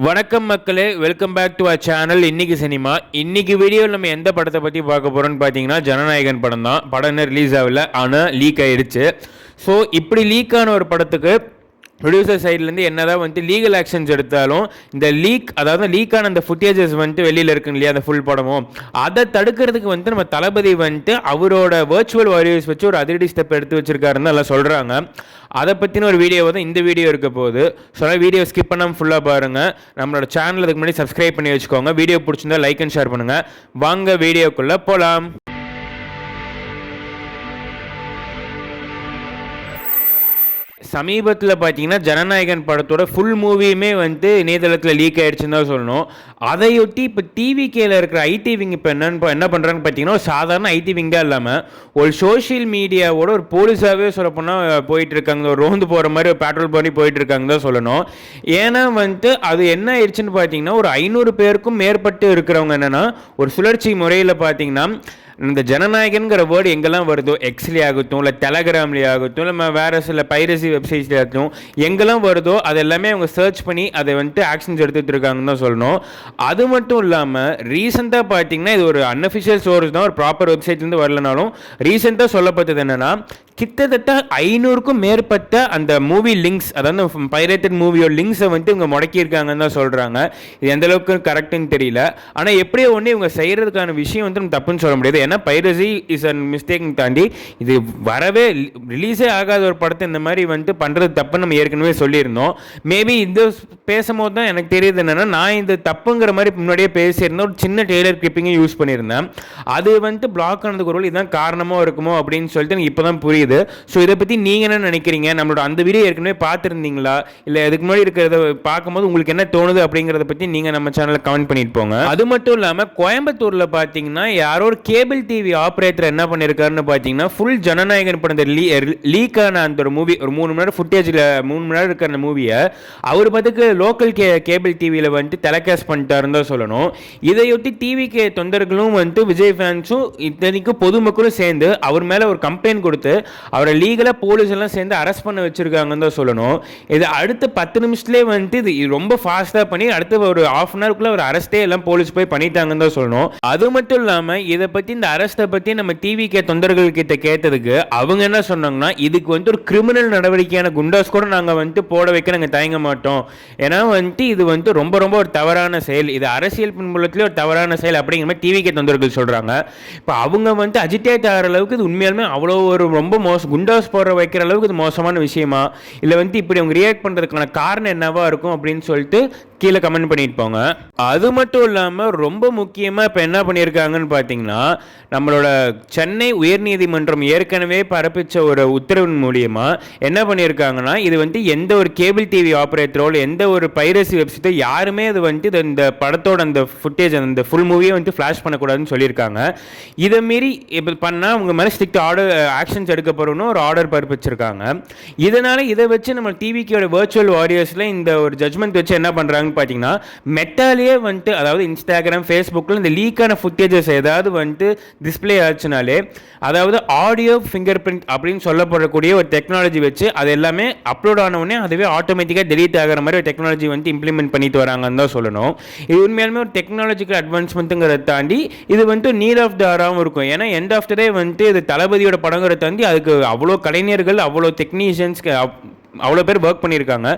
வணக்கம் மக்களே, welcome back to our channel இன்னைக்கு சினிமா. இன்னைக்கு வீடியோவில் நம்ம எந்த படத்தை பற்றி பார்க்க போகிறோம்னு பார்த்தீங்கன்னா ஜனநாயகன் படம் தான். படம் இன்னும் ரிலீஸ் ஆகல, ஆனால் லீக் ஆகிடுச்சு. ஸோ இப்படி லீக் ஆன ஒரு படத்துக்கு ப்ரொடியூசர் சைட்லேருந்து என்ன தான் வந்துட்டு லீகல் ஆக்ஷன்ஸ் எடுத்தாலும் இந்த லீக், அதாவது லீக்கான அந்த ஃபுட்டேஜஸ் வந்துட்டு வெளியில் இருக்குன்னு இல்லையா, அந்த ஃபுல் படமும் அதை தடுக்கிறதுக்கு வந்துட்டு நம்ம தளபதி வந்துட்டு அவரோட வர்ச்சுவல் வாரியர்ஸ் வச்சு ஒரு அதிரடி ஸ்டெப் எடுத்து வச்சிருக்காருன்னு எல்லாம் சொல்கிறாங்க. அதை பற்றின ஒரு வீடியோ தான் இந்த வீடியோ இருக்க போகுது. ஸோ வீடியோ ஸ்கிப் பண்ணாமல் ஃபுல்லாக பாருங்கள். நம்மளோட சேனல் அதுக்கு முன்னாடி சப்ஸ்கிரைப் பண்ணி வச்சுக்கோங்க. வீடியோ பிடிச்சிருந்தா லைக் அண்ட் ஷேர் பண்ணுங்கள். வாங்க வீடியோக்குள்ளே போகலாம். சமீபத்தில் பார்த்தீங்கன்னா ஜனநாயகன் படத்தோட ஃபுல் மூவியுமே வந்துட்டு இணையதளத்தில் லீக் ஆகிடுச்சுன்னு தான் சொல்லணும். அதையொட்டி இப்போ டிவிகேயில் இருக்கிற ஐடி விங் இப்போ என்ன பண்ணுறாங்கன்னு பார்த்தீங்கன்னா ஒரு சாதாரண ஐடி விங் தான் இல்லாமல் ஒரு சோஷியல் மீடியாவோட ஒரு போலீஸாகவே சொல்லப்போனால் போயிட்டுருக்காங்க. ஒரு ரோந்து போகிற மாதிரி ஒரு பேட்ரோல் பண்ணி போயிட்டுருக்காங்க தான் சொல்லணும். ஏன்னா வந்துட்டு அது என்ன ஆயிடுச்சுன்னு பார்த்தீங்கன்னா ஒரு 500 பேருக்கும் மேற்பட்டு இருக்கிறவங்க என்னென்னா ஒரு சுழற்சி முறையில் பார்த்தீங்கன்னா இந்த ஜனநாயகன்கிற வேர்டு எங்கெல்லாம் வருதோ, எக்ஸ்லே ஆகட்டும், இல்லை டெலகிராம்லேயே ஆகட்டும், இல்லை வேறு சில பைரசி வெப்சைட்ஸ்லேயே ஆகட்டும், எங்கெல்லாம் வருதோ அது எல்லாமே அவங்க சர்ச் பண்ணி அதை வந்துட்டு ஆக்ஷன்ஸ் எடுத்துகிட்டு இருக்காங்கன்னு தான் சொல்லணும். அது மட்டும் இல்லாமல் ரீசெண்டாக பார்த்தீங்கன்னா இது ஒரு அன்அஃபிஷியல் சோர்ஸ் தான், ஒரு ப்ராப்பர் வெப்சைட்லேருந்து வரலனாலும் ரீசெண்டாக சொல்லப்பட்டது என்னென்னா கிட்டத்தட்ட 500க்கும் மேற்பட்ட அந்த மூவி லிங்க்ஸ், அதாவது பைரேட்டட் மூவியோட லிங்க்ஸை வந்துட்டு இவங்க முடக்கியிருக்காங்கன்னு தான் சொல்கிறாங்க. இது எந்தளவுக்கு கரெக்டுன்னு தெரியல. ஆனால் எப்படியோ ஒன்று இவங்க செய்கிறதுக்கான விஷயம் வந்து நம்ம தப்புன்னு சொல்ல முடியாது. ஏன்னா பைரசி இஸ் அ மிஸ்டேக்னு தாண்டி இது வரவே ரிலீஸே ஆகாத ஒரு படத்தை இந்த மாதிரி வந்துட்டு பண்ணுறது தப்புன்னு நம்ம ஏற்கனவே சொல்லியிருந்தோம். மேபி இந்த பேசும்போது தான் எனக்கு தெரியுது என்னென்னா நான் இந்த தப்புங்கிற மாதிரி முன்னாடியே பேசியிருந்தேன். ஒரு சின்ன டெய்லர் கிளிப்பிங்கை யூஸ் பண்ணியிருந்தேன். அது வந்துட்டு பிளாக் ஆனதுக்கு ஒரு இதுதான் காரணமாக இருக்குமோ அப்படின்னு சொல்லிட்டு எனக்கு இப்போ தான் புரியுது. ஸோ இதை பற்றி நீங்கள் என்ன நினைக்கிறீங்க? நம்மளோட அந்த வீடியோ ஏற்கனவே பார்த்துருந்தீங்களா, இல்லை இதுக்கு முன்னாடி இருக்கிறத பார்க்கும்போது உங்களுக்கு என்ன தோணுது அப்படிங்கிறத பற்றி நீங்கள் நம்ம சேனலில் கமெண்ட் பண்ணிட்டு போங்க. அது மட்டும் இல்லாமல் கோயம்புத்தூரில் பார்த்தீங்கன்னா யாரோ ஒரு கேபிள் டிவி ஆப்ரேட்டர் என்ன பண்ணியிருக்காருன்னு பார்த்தீங்கன்னா ஃபுல் ஜனநாயகன் படம் லீக்கான அந்த ஒரு மூவி, ஒரு 3 மணி நேரம் ஃபுட்டேஜில் 3 மணி நேரம் இருக்கிற அந்த மூவியை அவர் பார்த்துக்கு லோக்கல் கேபிள் டிவியில் வந்துட்டு டெலிகாஸ்ட் பண்ணிட்டாருன்னு தான் சொல்லணும். இதையொட்டி டிவிக்கு தொண்டர்களும் வந்துட்டு விஜய் ஃபேன்ஸும் இத்தனைக்கும் பொதுமக்களும் சேர்ந்து அவர் மேலே ஒரு கம்ப்ளைண்ட் கொடுத்து அவரை லீகலாக போலீஸ் எல்லாம் சேர்ந்து அரெஸ்ட் பண்ண வச்சிருக்காங்கன்னு தான் சொல்லணும். இது அடுத்த 10 நிமிஷத்துலேயே வந்துட்டு இது ரொம்ப ஃபாஸ்ட்டாக பண்ணி அடுத்த ஒரு ½ அன் ஹவருக்குள்ள ஒரு அரெஸ்ட்டே எல்லாம் போலீஸ் போய் பண்ணிட்டாங்கன்னு தான் சொல்லணும். அது மட்டும் இல்லாமல் இதை பற்றி இந்த அரெஸ்ட்டை பற்றி நம்ம டிவிகே தொண்டர்கள் கிட்ட கேட்டதுக்கு அவங்க என்ன சொன்னாங்கன்னா இதுக்கு வந்துட்டு ஒரு கிரிமினல் நடவடிக்கையான குண்டாஸ் கூட நாங்கள் வந்துட்டு போட வைக்க நாங்கள் தயங்க மாட்டோம். ஏன்னா வந்துட்டு இது வந்துட்டு ரொம்ப ரொம்ப ஒரு தவறான செயல், இது அரசியல் பின்புலத்திலே ஒரு தவறான செயல் அப்படிங்கிற மாதிரி டிவிகே தொண்டர்கள் சொல்கிறாங்க. இப்போ அவங்க வந்துட்டு அஜிடேட் ஆகிற அளவுக்கு இது உண்மையாலுமே அவ்வளோ ஒரு ரொம்ப குண்டாஸ் போடுற வைக்கிற அளவுக்கு இது மோசமான விஷயமா, இல்லை வந்துட்டு இப்படி அவங்க ரியாக்ட் பண்ணுறதுக்கான காரணம் என்னவா இருக்கும் அப்படின்னு சொல்லிட்டு கீழே கமெண்ட் பண்ணிட்டு போங்க. அது மட்டும் இல்லாமல் ரொம்ப முக்கியமாக இப்போ என்ன பண்ணியிருக்காங்கன்னு பார்த்தீங்கன்னா நம்மளோட சென்னை உயர்நீதிமன்றம் ஏற்கனவே பரப்பிச்ச ஒரு உத்தரவின் மூலியமாக என்ன பண்ணியிருக்காங்கன்னா இது வந்துட்டு எந்த ஒரு கேபிள் டிவி ஆப்ரேட்டரோ எந்த ஒரு பைரசி வெப்சைட்டோ யாருமே அது வந்துட்டு இந்த படத்தோட அந்த ஃபுட்டேஜ் அந்த ஃபுல் மூவியை வந்துட்டு ஃப்ளாஷ் பண்ணக்கூடாதுன்னு சொல்லியிருக்காங்க. இதை மீறி இப்போ பண்ணால் அவங்க மேலே ஸ்ட்ரிக்ட் ஆக்ஷன்ஸ் எடுக்க போகிறோன்னு ஒரு ஆர்டர் பரப்பிச்சிருக்காங்க. இதனால் இதை வச்சு நம்ம டிவிக்கோட வர்ச்சுவல் வாரியர்ஸில் இந்த ஒரு ஜட்மெண்ட் வச்சு என்ன பண்ணுறாங்க பார்த்தீங்கன்னா மெட்டாலேயே வந்துட்டு, அதாவது இன்ஸ்டாகிராம் ஃபேஸ்புக்கில் இந்த லீக்கான ஃபுட்டேஜஸ் ஏதாவது வந்துட்டு டிஸ்பிளே ஆச்சுனாலே, அதாவது ஆடியோ ஃபிங்கர் பிரிண்ட் அப்படின்னு சொல்லப்படக்கூடிய ஒரு டெக்னாலஜி வச்சு அது எல்லாமே அப்லோட் ஆன உடனே அதுவே ஆட்டோமேட்டிக்காக டெலீட் ஆகிற மாதிரி ஒரு டெக்னாலஜி வந்து இம்ப்ளிமெண்ட் பண்ணிட்டு வராங்கன்னு தான் சொல்லணும். இது உண்மையாலுமே ஒரு டெக்னாலஜிக்கல் அட்வான்ஸ்மெண்ட்டுங்கிறத தாண்டி இது வந்துட்டு நீட் ஆஃப் த ஆராகவும் இருக்கும். ஏன்னா எண்ட் ஆஃப் த டே வந்துட்டு இது தளபதியோட படங்கிறத தாண்டி அதுக்கு அவ்வளோ கலைஞர்கள், அவ்வளோ டெக்னீஷியன்ஸ்க்கு அவ்வளோ பேர் ஒர்க் பண்ணியிருக்காங்க.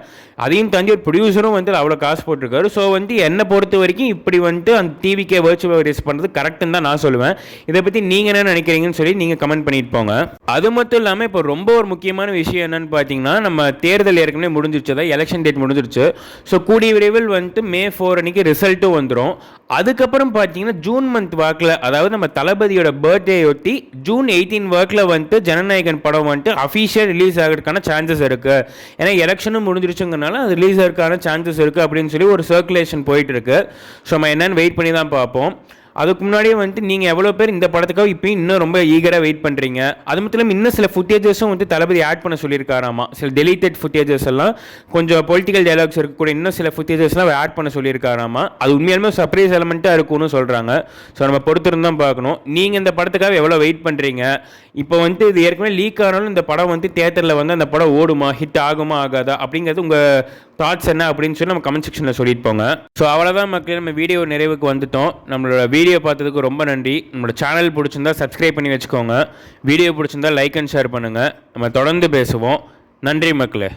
அதையும் தாண்டி ஒரு ப்ரொடியூசரும் வந்து அவ்வளோ காசு போட்டிருக்காரு. ஸோ வந்து என்னை பொறுத்த வரைக்கும் இப்படி வந்துட்டு அந்த டிவிக்கே வர்ச்சுவல் வாரியர்ஸ் பண்ணுறது கரெக்டுன்னு தான் நான் சொல்லுவேன். இதை பற்றி நீங்கள் என்ன நினைக்கிறீங்கன்னு சொல்லி நீங்கள் கமெண்ட் பண்ணிட்டு போங்க. அது மட்டும் இல்லாமல் இப்போ ரொம்ப ஒரு முக்கியமான விஷயம் என்னன்னு பார்த்தீங்கன்னா நம்ம தேர்தல் ஏற்கனவே முடிஞ்சிருச்சு, அதாவது எலெக்ஷன் டேட் முடிஞ்சிருச்சு. ஸோ கூடிய விரைவில் வந்துட்டு May 4 அன்னைக்கு ரிசல்ட்டும் வந்துடும். அதுக்கப்புறம் பார்த்தீங்கன்னா ஜூன் மந்த் வாக்கில், அதாவது நம்ம தளபதியோட பர்த்டே ஒட்டி June 18 வாக்கில் வந்துட்டு ஜனநாயகன் படம் வந்துட்டு அஃபீஷியல் ரிலீஸ் ஆகிறதுக்கான சான்சஸ் இருக்குது. ஏன்னா எலெக்ஷனும் முடிஞ்சிருச்சுங்கிறனால அது ரிலீஸ் ஆகிறதுக்கான சான்சஸ் இருக்குது அப்படின்னு சொல்லி ஒரு சர்க்குலேஷன் போயிட்டு இருக்கு. ஸோ நம்ம என்னென்னு வெயிட் பண்ணி தான் பார்ப்போம். அதுக்கு முன்னாடியே வந்துட்டு நீங்கள் எவ்வளோ பேர் இந்த படத்துக்காக இப்போயும் இன்னும் ரொம்ப ஈகராக வெயிட் பண்ணுறீங்க. அது மட்டும் இல்லாமல் இன்னும் சில ஃபுட்டேஜஸும் வந்து தளபதி ஆட் பண்ண சொல்லியிருக்காராமா. சில டெலிட்டட் ஃபுட்டேஜஸ் எல்லாம் கொஞ்சம் பொலிட்டிக்கல் டைலாக்ஸ் இருக்கக்கூடிய இன்னும் சில ஃபுட்டேஜஸ்லாம் ஆட் பண்ண சொல்லியிருக்காராமா. அது உண்மையாலுமே சர்ப்ரைஸ் எலமெண்ட்டாக இருக்கும்னு சொல்கிறாங்க. ஸோ நம்ம பொறுத்திருந்தான் பார்க்கணும். நீங்கள் இந்த படத்துக்காக எவ்வளோ வெயிட் பண்ணுறீங்க? இப்போ வந்துட்டு இது ஏற்கனவே லீக் ஆனாலும் இந்த படம் வந்து தியேட்டரில் வந்து அந்த படம் ஓடுமா, ஹிட் ஆகுமா ஆகாதா அப்படிங்கிறது உங்கள் தாட்ஸ் என்ன அப்படின்னு சொல்லி நம்ம கமெண்ட் செக்ஷனில் சொல்லிட்டு போங்க. ஸோ அவ்வளோதான் மக்களே, நம்ம வீடியோ நிறைவுக்கு வந்துட்டோம். நம்மளோட வீடியோ பார்த்ததுக்கு ரொம்ப நன்றி. நம்மளோட சேனல் பிடிச்சிருந்தா சப்ஸ்கிரைப் பண்ணி வச்சுக்கோங்க. வீடியோ பிடிச்சிருந்தா லைக் அண்ட் ஷேர் பண்ணுங்கள். நம்ம தொடர்ந்து பேசுவோம். நன்றி மக்களே.